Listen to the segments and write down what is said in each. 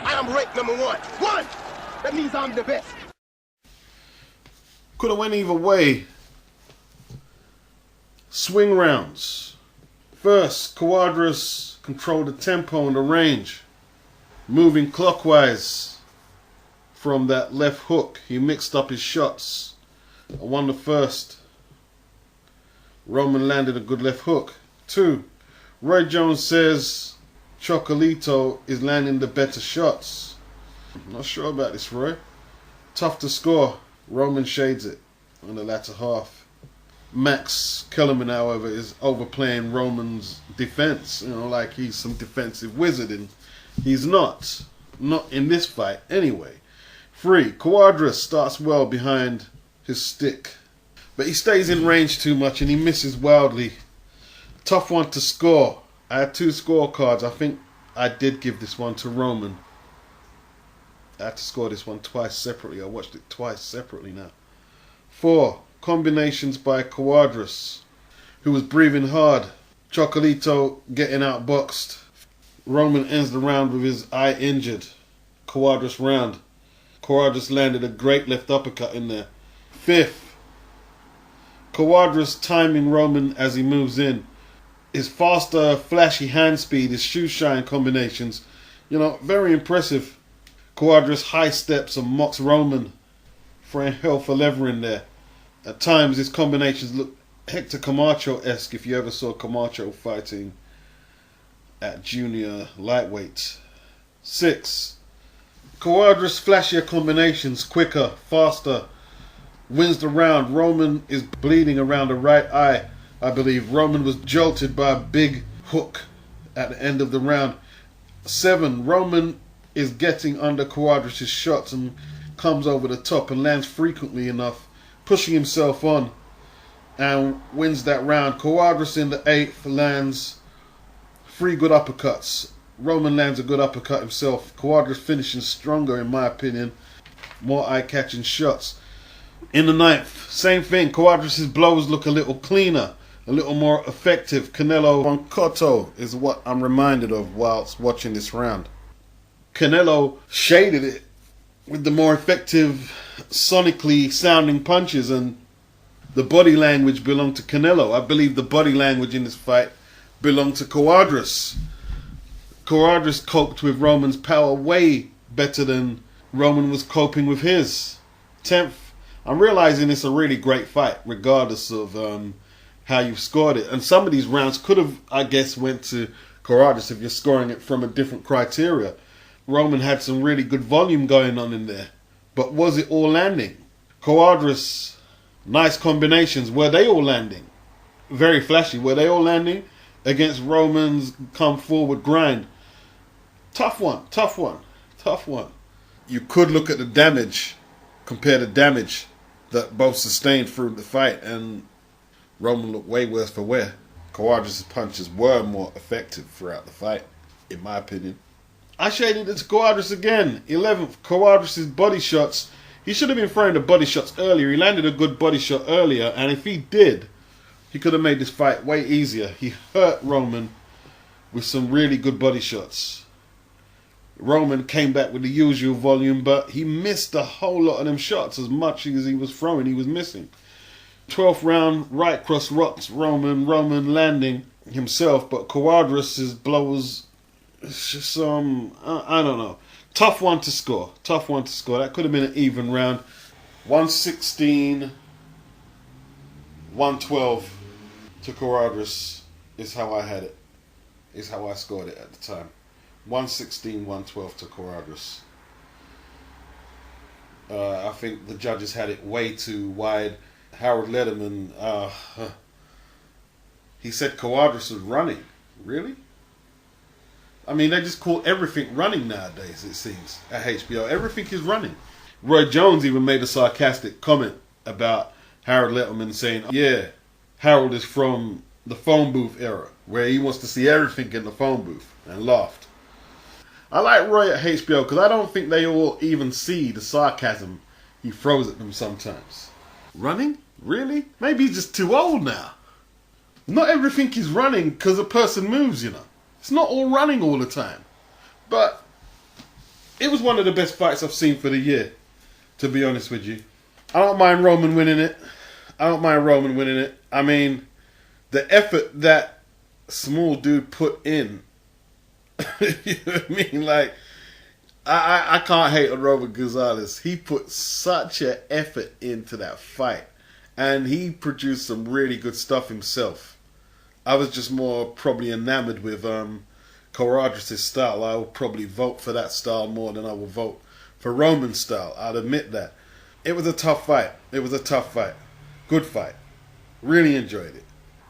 I am ranked number one. One! That means I'm the best. Could have went either way. Swing rounds. First, Cuadras controlled the tempo and the range, moving clockwise from that left hook. He mixed up his shots. I won the first. Roman landed a good left hook. 2, Roy Jones says Chocolito is landing the better shots. I'm not sure about this, Roy. Tough to score. Roman shades it on the latter half. Max Kellerman, however, is overplaying Roman's defense. You know, like he's some defensive wizard, and he's not. Not in this fight, anyway. 3, Cuadras starts well behind his stick, but he stays in range too much and he misses wildly. Tough one to score. I had 2 scorecards. I think I did give this one to Roman. I had to score this one twice separately. I watched it twice separately now. 4, combinations by Cuadras, who was breathing hard. Chocolito getting outboxed. Roman ends the round with his eye injured. Cuadras round. Cuadras landed a great left uppercut in there. 5th, Cuadras timing Roman as he moves in. His faster, flashy hand speed, his shoe shine combinations, you know, very impressive. Cuadras high steps and mocks Roman for a hell for leather in there. At times his combinations look Hector Camacho-esque if you ever saw Camacho fighting at junior lightweight. 6, Cuadras flashier combinations, quicker, faster, wins the round. Roman is bleeding around the right eye, I believe. Roman was jolted by a big hook at the end of the round. 7, Roman is getting under Cuadras' shots and comes over the top and lands frequently enough, pushing himself on, and wins that round. Cuadras in the 8th lands 3 good uppercuts. Roman lands a good uppercut himself. Cuadras finishing stronger, in my opinion. More eye-catching shots. In the 9th, same thing. Cuadras' blows look a little cleaner, a little more effective. Canelo von Cotto is what I'm reminded of whilst watching this round. Canelo shaded it with the more effective, sonically sounding punches, and the body language belonged to Canelo. I believe the body language in this fight belonged to Cuadras. Cuadras coped with Roman's power way better than Roman was coping with his. 10th, I'm realizing it's a really great fight, regardless of how you've scored it. And some of these rounds could have, I guess, went to Cuadras if you're scoring it from a different criteria. Roman had some really good volume going on in there. But was it all landing? Cuadras, nice combinations. Were they all landing? Very flashy. Were they all landing against Roman's come forward grind? Tough one, tough one, tough one. You could look at the damage, compare the damage that both sustained through the fight, and Roman looked way worse for wear. Cuadras' punches were more effective throughout the fight, in my opinion. I shaded it to Cuadras again. 11th, Cuadras' body shots. He should have been throwing the body shots earlier. He landed a good body shot earlier, and if he did, he could have made this fight way easier. He hurt Roman with some really good body shots. Roman came back with the usual volume, but he missed a whole lot of them shots. As much as he was throwing, he was missing. 12th round, right cross rocks Roman landing himself, but Cuadras' blows, it's just I don't know. Tough one to score. Tough one to score. That could have been an even round. 116, 112 to Cuadras is how I had it. Is how I scored it at the time. 116, 112 to Cuadras. I think the judges had it way too wide. Harold Lederman, he said Cuadras was running. Really? I mean, they just call everything running nowadays, it seems, at HBO. Everything is running. Roy Jones even made a sarcastic comment about Harold Lederman saying, yeah, Harold is from the phone booth era, where he wants to see everything in the phone booth, and laughed. I like Roy at HBO because I don't think they all even see the sarcasm he throws at them sometimes. Running? Really? Maybe he's just too old now. Not everything is running because a person moves, you know. It's not all running all the time. But It was one of the best fights I've seen for the year, to be honest with you. I don't mind Roman winning it. I mean, the effort that small dude put in, you know what I mean? Like, I can't hate on Roman Gonzalez. He put such an effort into that fight. And he produced some really good stuff himself. I was just more probably enamored with Cuadras' style. I will probably vote for that style more than I will vote for Roman's style. I'll admit that. It was a tough fight. Good fight. Really enjoyed it.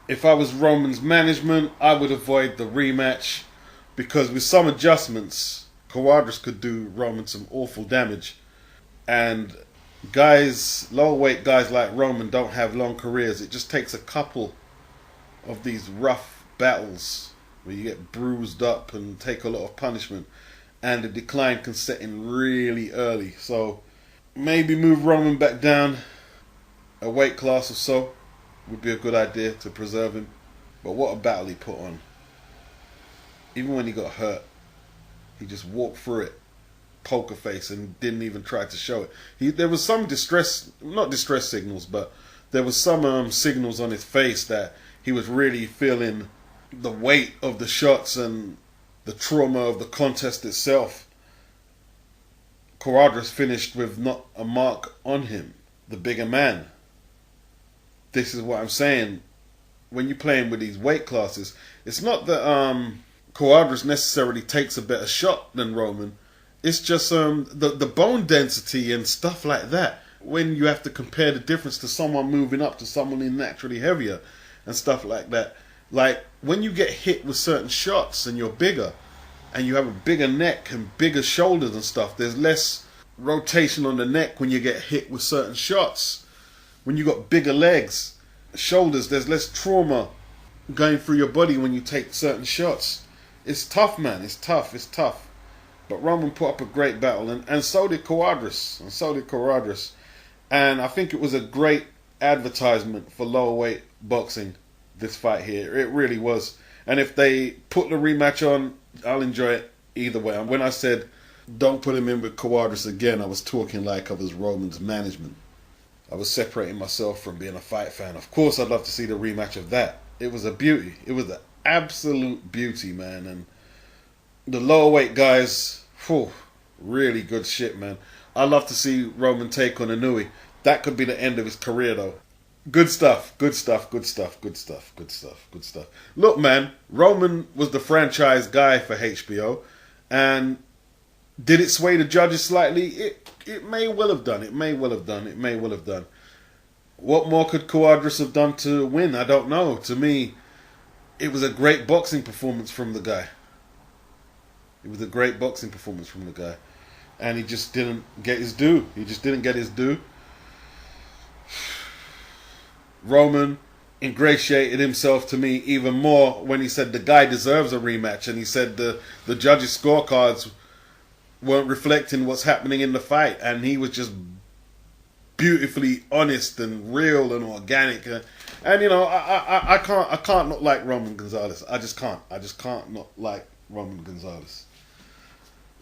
If I was Roman's management, I would avoid the rematch because with some adjustments, Cuadras could do Roman some awful damage. And lower weight guys like Roman don't have long careers. It just takes a couple of these rough battles where you get bruised up and take a lot of punishment, and the decline can set in really early. So maybe move Roman back down a weight class or so would be a good idea to preserve him. But what a battle he put on. Even when he got hurt, he just walked through it poker face and didn't even try to show it. There was some not distress signals, but there was some signals on his face that he was really feeling the weight of the shots and the trauma of the contest itself. Cuadras finished with not a mark on him, the bigger man. This is what I'm saying. When you're playing with these weight classes, it's not that Cuadras necessarily takes a better shot than Roman. It's just the bone density and stuff like that. When you have to compare the difference to someone moving up to someone in naturally heavier and stuff like that. Like when you get hit with certain shots and you're bigger and you have a bigger neck and bigger shoulders and stuff, there's less rotation on the neck when you get hit with certain shots. When you got bigger legs, shoulders, there's less trauma going through your body when you take certain shots. It's tough, man. It's tough. But Roman put up a great battle, and so did Cuadras. And I think it was a great advertisement for lower weight boxing, this fight here. It really was. And if they put the rematch on, I'll enjoy it either way. And when I said don't put him in with Cuadras again, I was talking like I was Roman's management. I was separating myself from being a fight fan. Of course, I'd love to see the rematch of that. It was a beauty. It was an absolute beauty, man. And the lower weight guys, really good shit, man. I'd love to see Roman take on Inui. That could be the end of his career, though. Good stuff. Look, man, Roman was the franchise guy for HBO, and did it sway the judges slightly? It may well have done. It may well have done. What more could Cuadras have done to win? I don't know. To me, it was a great boxing performance from the guy. And he just didn't get his due. Roman ingratiated himself to me even more when he said the guy deserves a rematch, and he said the judges' scorecards weren't reflecting what's happening in the fight, and he was just beautifully honest and real and organic. And you know, I can't not like Roman Gonzalez. I just can't not like Roman Gonzalez.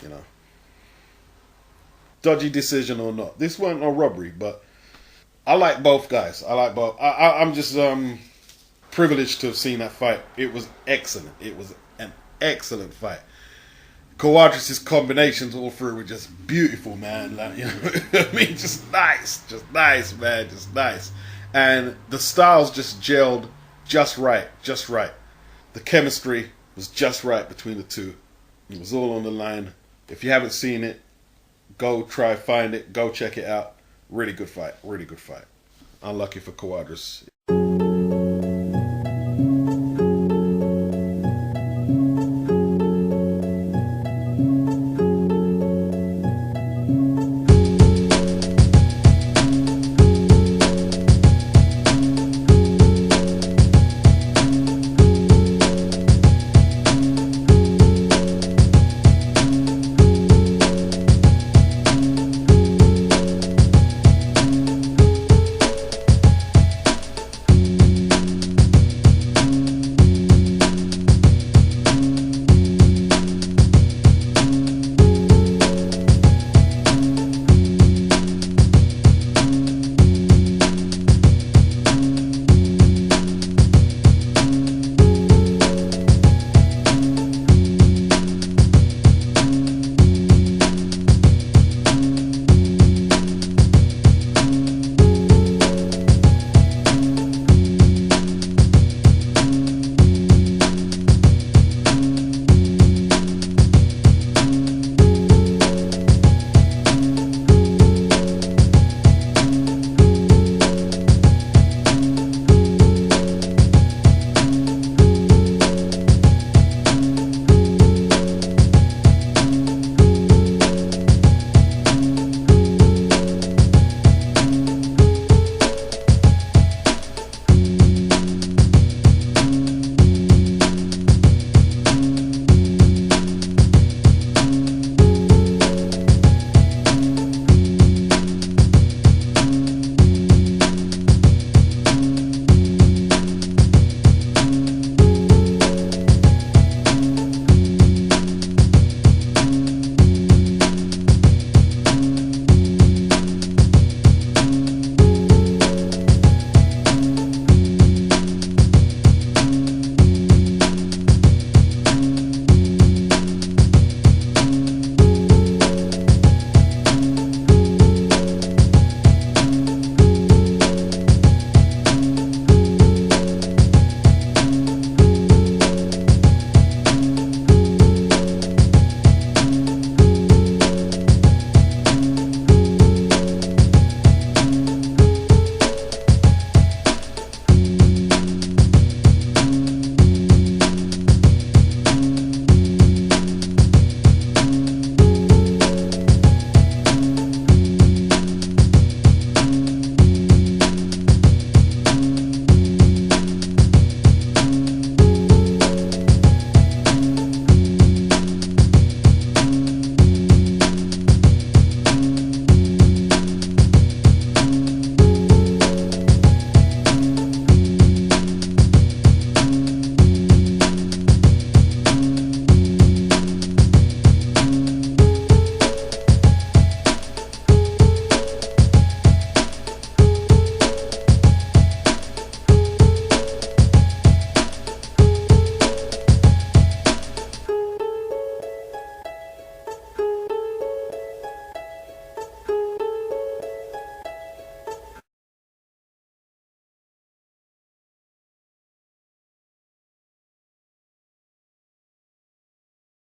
You know, dodgy decision or not, this weren't no robbery, but I like both guys. I'm just privileged to have seen that fight. It was excellent. It was an excellent fight. Cuadras' combinations all through were just beautiful, man. Like, you know what I mean? Just nice, man. Just nice. And the styles just gelled just right. The chemistry was just right between the two. It was all on the line. If you haven't seen it, go try find it. Go check it out. Really good fight. Unlucky for Cuadras.